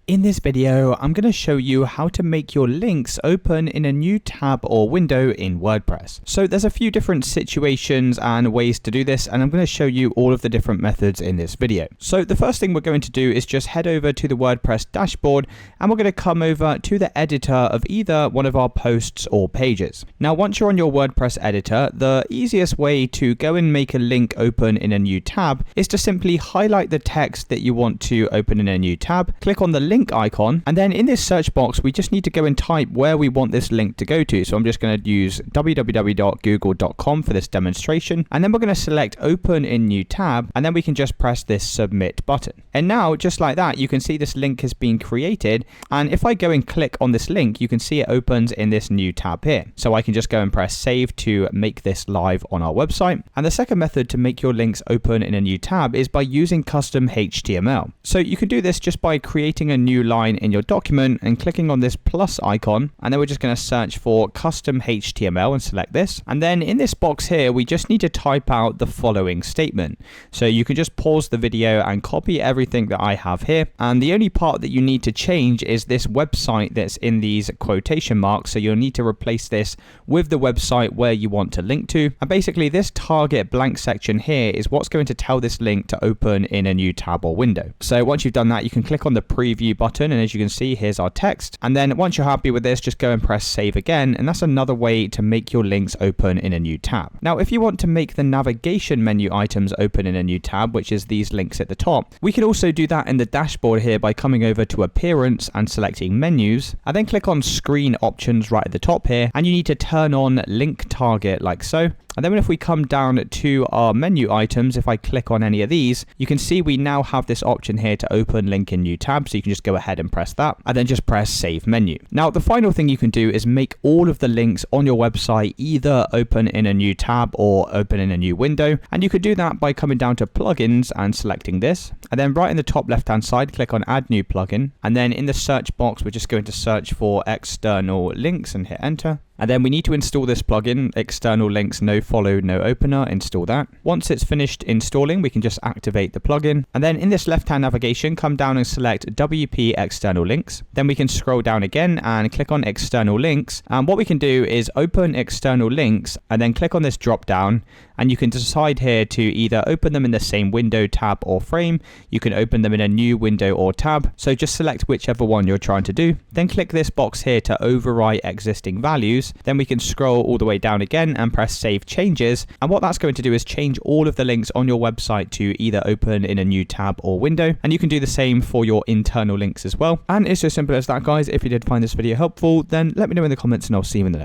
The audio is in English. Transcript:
In this video, I'm going to show you how to make your links open in a new tab or window in WordPress. So there's a few different situations and ways to do this, and I'm going to show you all of the different methods in this video. So the first thing we're going to do is just head over to the WordPress dashboard, and we're going to come over to the editor of either one of our posts or pages. Now, once you're on your WordPress editor, the easiest way to go and make a link open in a new tab is to simply highlight the text that you want to open in a new tab, click on the link icon, and then in this search box we just need to go and type where we want this link to go to. So I'm just going to use www.google.com for this demonstration, and then we're going to select open in new tab, and then we can just press this submit button. And now, just like that, you can see this link has been created, and if I go and click on this link, you can see it opens in this new tab here. So I can just go and press save to make this live on our website. And the second method to make your links open in a new tab is by using custom HTML. So you can do this just by creating a new line in your document and clicking on this plus icon, and then we're just going to search for custom HTML and select this. And then in this box here, we just need to type out the following statement. So you can just pause the video and copy everything that I have here, and the only part that you need to change is this website that's in these quotation marks. So you'll need to replace this with the website where you want to link to, and basically this target blank section here is what's going to tell this link to open in a new tab or window. So once you've done that, you can click on the preview button, and as you can see, here's our text. And then once you're happy with this, just go and press save again, and that's another way to make your links open in a new tab. Now, if you want to make the navigation menu items open in a new tab, which is these links at the top, we can also do that in the dashboard here by coming over to appearance and selecting menus, and then click on screen options right at the top here, and you need to turn on link target like so. And then if we come down to our menu items, if I click on any of these, you can see we now have this option here to open link in new tab. So you can just go ahead and press that, and then just press save menu. Now, the final thing you can do is make all of the links on your website either open in a new tab or open in a new window. And you could do that by coming down to plugins and selecting this. And then right in the top left-hand side, click on add new plugin. And then in the search box, we're just going to search for external links and hit enter. And then we need to install this plugin, external links, no follow, no opener, install that. Once it's finished installing, we can just activate the plugin. And then in this left-hand navigation, come down and select WP external links. Then we can scroll down again and click on external links. And what we can do is open external links and then click on this drop down. And you can decide here to either open them in the same window, tab, or frame. You can open them in a new window or tab. So just select whichever one you're trying to do. Then click this box here to overwrite existing values. Then we can scroll all the way down again and press save changes. And what that's going to do is change all of the links on your website to either open in a new tab or window. And you can do the same for your internal links as well. And it's as simple as that, guys. If you did find this video helpful, then let me know in the comments, and I'll see you in the next one.